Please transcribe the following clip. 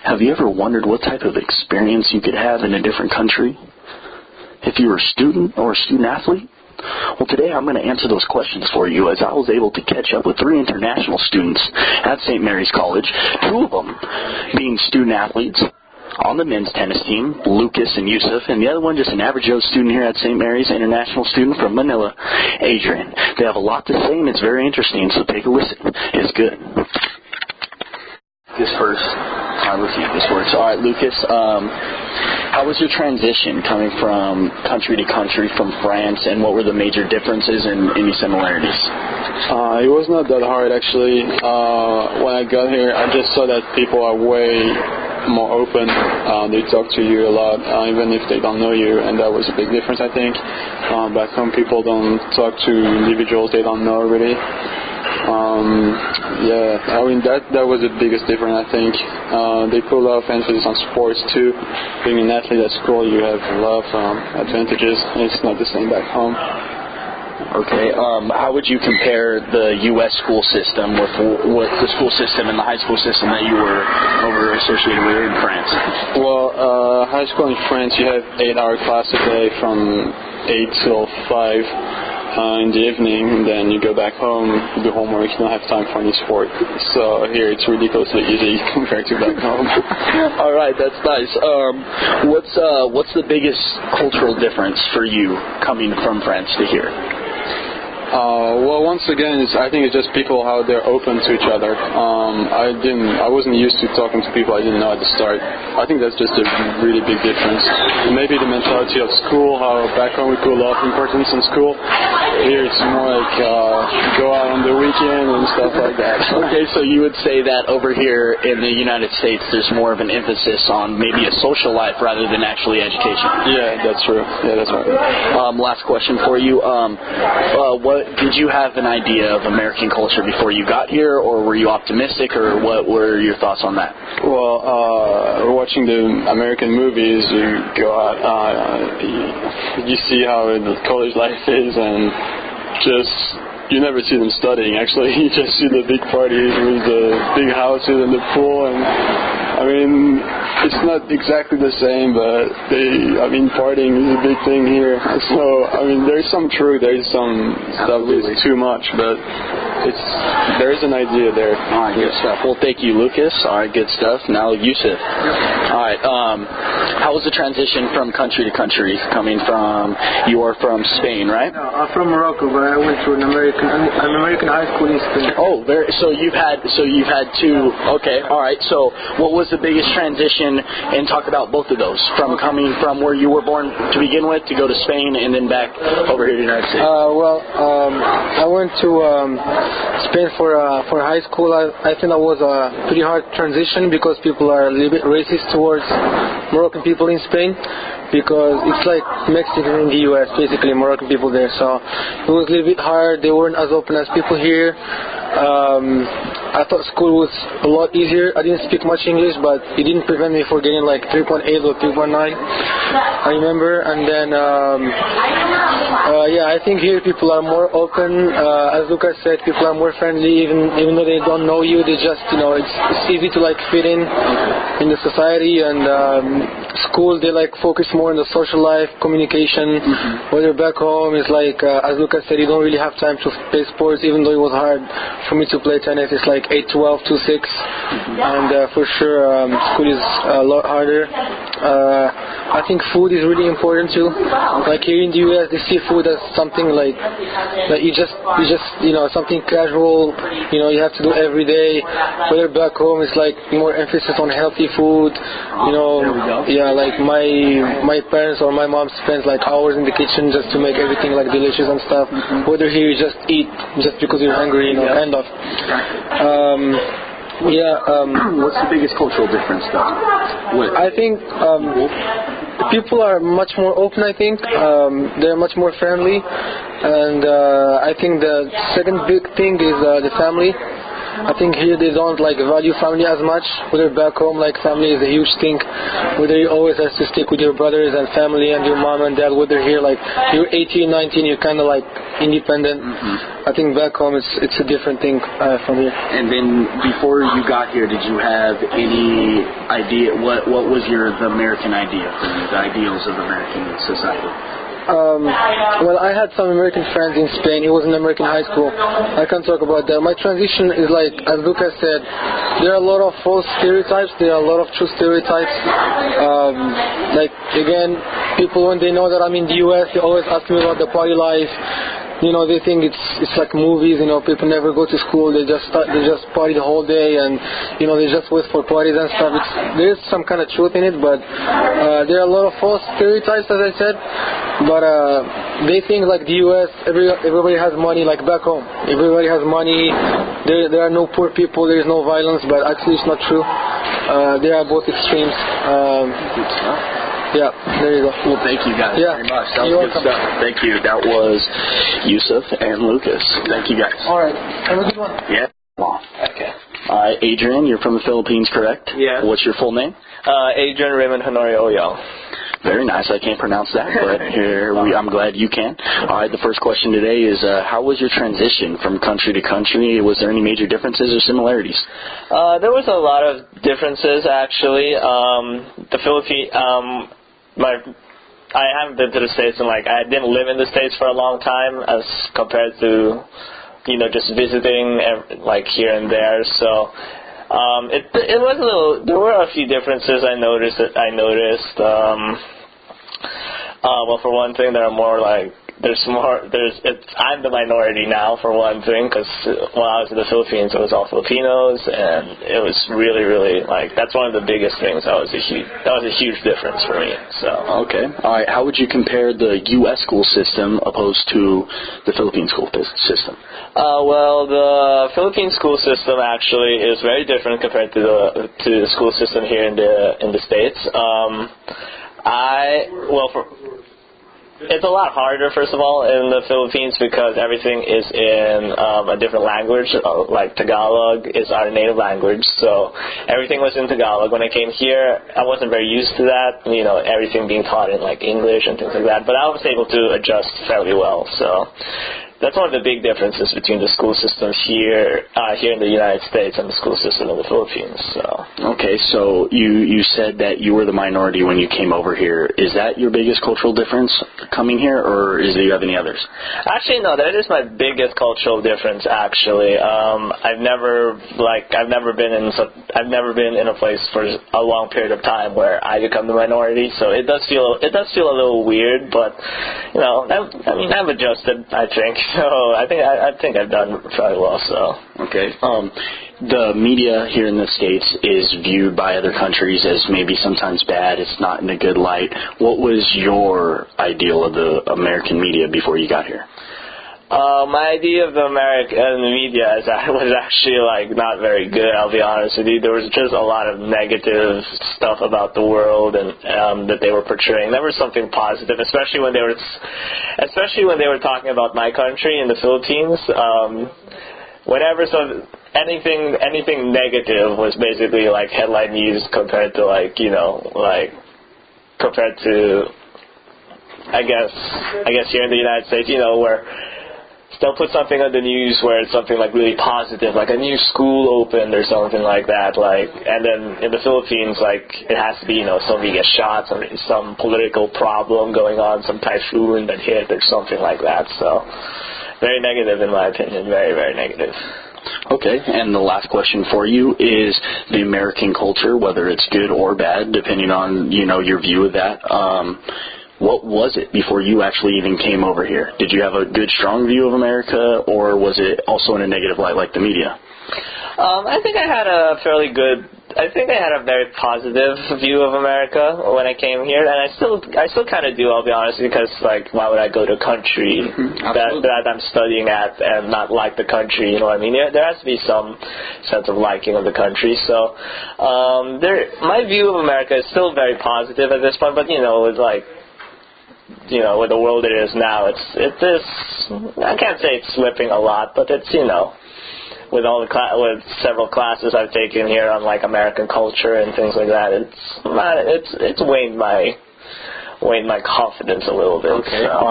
Have you ever wondered what type of experience you could have in a different country if you were a student or a student athlete? Well, today I'm going to answer those questions for you, as I was able to catch up with 3 international students at St. Mary's College, 2 of them being student athletes on the men's tennis team, Lucas and Yusuf, and the other one just an average Joe student here at St. Mary's, international student from Manila, Adrian. They have a lot to say, and it's very interesting, so take a listen. It's good. This first. Let's see if this works. All right, Lucas, how was your transition coming from country to country from France, and what were the major differences and any similarities? It was not that hard, actually. When I got here, I just saw that people are way more open. They talk to you a lot, even if they don't know you, and that was a big difference, I think. Back home, people don't talk to individuals they don't know, really. I mean, that was the biggest difference, I think. They put a lot of emphasis on sports too. Being an athlete at school, you have a lot of advantages, and it's not the same back home. Okay, how would you compare the U.S. school system with the school system and the high school system that you were over associated with in France? Well, high school in France, you have 8-hour class a day from 8 till 5. In the evening, and then you go back home, do homework, you don't have time for any sport. So here it's ridiculously easy compared to back home. All right, that's nice. What's the biggest cultural difference for you coming from France to here? Well, once again, I think it's just people, how they're open to each other. I wasn't used to talking to people I didn't know at the start. I think that's just a really big difference. Maybe the mentality of school, how back home we put a lot of importance in school. Here it's more like go out on the weekend and stuff like that. Okay, so you would say that over here in the United States there's more of an emphasis on maybe a social life rather than actually education. Yeah, that's true. Yeah, that's right. Last question for you. What did you have an idea of American culture before you got here, or were you optimistic, or what were your thoughts on that? Well, watching the American movies, you go out, you see how the college life is, and just you never see them studying. Actually, you just see the big parties with the big houses and the pool, and I mean, it's not exactly the same, but partying is a big thing here. So, I mean, there's some truth, there's some stuff that's too much, but there is an idea there. All right, good stuff. Well, thank you, Lucas. All right, good stuff. Now, Yusuf. All right, how was the transition from country to country? You are from Spain, right? No, I'm from Morocco, but I went to an American high school in Spain. Oh, so you've had 2. Okay, all right. So, what was the biggest transition? And talk about both of those, from coming from where you were born to begin with to go to Spain and then back over here to the United States. I went to Spain for high school. I think that was a pretty hard transition because people are a little bit racist towards Moroccan people in Spain, because it's like Mexican in the U.S., basically Moroccan people there. So it was a little bit hard. They weren't as open as people here. I thought school was a lot easier. I didn't speak much English, but it didn't prevent me from getting like 3.8 or 3.9, I remember. And then, I think here people are more open. As Lucas said, people are more friendly, even though they don't know you. They just, it's easy to like fit in the society. And school, they like focus more on the social life, communication. Whether back home is like, as Lucas said, you don't really have time to play sports, even though it was hard for me to play tennis. It's like 8-12 to 6, and for sure school is a lot harder. I think food is really important too. Like here in the US, they see food as something like that you just something casual. You have to do every day. Whether back home, it's like more emphasis on healthy food. Like my parents or my mom spends like hours in the kitchen just to make everything like delicious and stuff. Whether here you just eat just because you're hungry, kind of. What's the biggest cultural difference, though? I think people are much more open, I think. They're much more friendly. And I think the second big thing is the family. I think here they don't like value family as much. Whether back home, like family is a huge thing. Whether you always have to stick with your brothers and family and your mom and dad. Whether here, like you're 18, 19, you're kind of like independent. I think back home it's a different thing from here. And then before you got here, did you have any idea what was the American idea for you, the ideals of American society? Well, I had some American friends in Spain. He was in American high school. I can talk about that. My transition is like, as Lucas said, there are a lot of false stereotypes. There are a lot of true stereotypes. Like, again, people, when they know that I'm in the U.S., they always ask me about the party life. You know, they think it's like movies. You know, people never go to school. They just party the whole day, and you know, they just wait for parties and stuff. There's some kind of truth in it, but there are a lot of false stereotypes, as I said. But they think like the U.S. everybody has money, like back home. Everybody has money. There are no poor people. There is no violence, but actually it's not true. There are both extremes. Yeah, there you go. Well, thank you guys very much. That was good stuff. Thank you. That was Yusuf and Lucas. Thank you guys. All right. Have a good one. Yeah. Okay. Adrian, you're from the Philippines, correct? Yes. What's your full name? Adrian Raymond Honorio Oyal. Very nice. I can't pronounce that, but I'm glad you can. All right, the first question today is, how was your transition from country to country? Was there any major differences or similarities? There was a lot of differences, actually. The Philippines, I haven't been to the States, and I didn't live in the States for a long time as compared to, just visiting here and there. So it was a little. There were a few differences I noticed. Well, for one thing, there are more I'm the minority now, for one thing, because when I was in the Philippines, it was all Filipinos, and it was really, really that's one of the biggest things. That was a huge difference for me. So okay, all right. How would you compare the U.S. school system opposed to the Philippine school system? Well, the Philippine school system actually is very different compared to the school system here in the States. It's a lot harder, first of all, in the Philippines because everything is in a different language. Like Tagalog is our native language, so everything was in Tagalog. When I came here, I wasn't very used to that, everything being taught in English and things like that. But I was able to adjust fairly well. So that's one of the big differences between the school systems here in the United States and the school system in the Philippines. So. Okay, so you said that you were the minority when you came over here. Is that your biggest cultural difference coming here, or do you have any others? Actually, no. That is my biggest cultural difference. Actually, I've never been in a place for a long period of time where I become the minority. So it does feel a little weird, but I've adjusted, I think. So I think I've done fairly well. So okay. The media here in the States is viewed by other countries as maybe sometimes bad. It's not in a good light. What was your ideal of the American media before you got here? My idea of the American media was actually not very good. I'll be honest with you. There was just a lot of negative stuff about the world and that they were portraying. Never something positive, especially when they were talking about my country in the Philippines. Anything negative was basically headline news compared to compared to I guess here in the United States, where they'll put something on the news where it's something really positive, like a new school opened or something like that, and then in the Philippines, it has to be, somebody gets shot, some political problem going on, some typhoon that hit or something like that. So very negative in my opinion, very, very negative. Okay, and the last question for you is the American culture, whether it's good or bad, depending on, your view of that. What was it before you actually even came over here? Did you have a good, strong view of America, or was it also in a negative light like the media? I think I had a very positive view of America when I came here, and I still kind of do, I'll be honest, because why would I go to a country that I'm studying at and not like the country, you know what I mean? There has to be some sense of liking of the country, so my view of America is still very positive at this point, but with the world it is now, it is, I can't say it's slipping a lot, but it's, with all the with several classes I've taken here on like American culture and things like that, it's waned my confidence a little bit. Okay. So.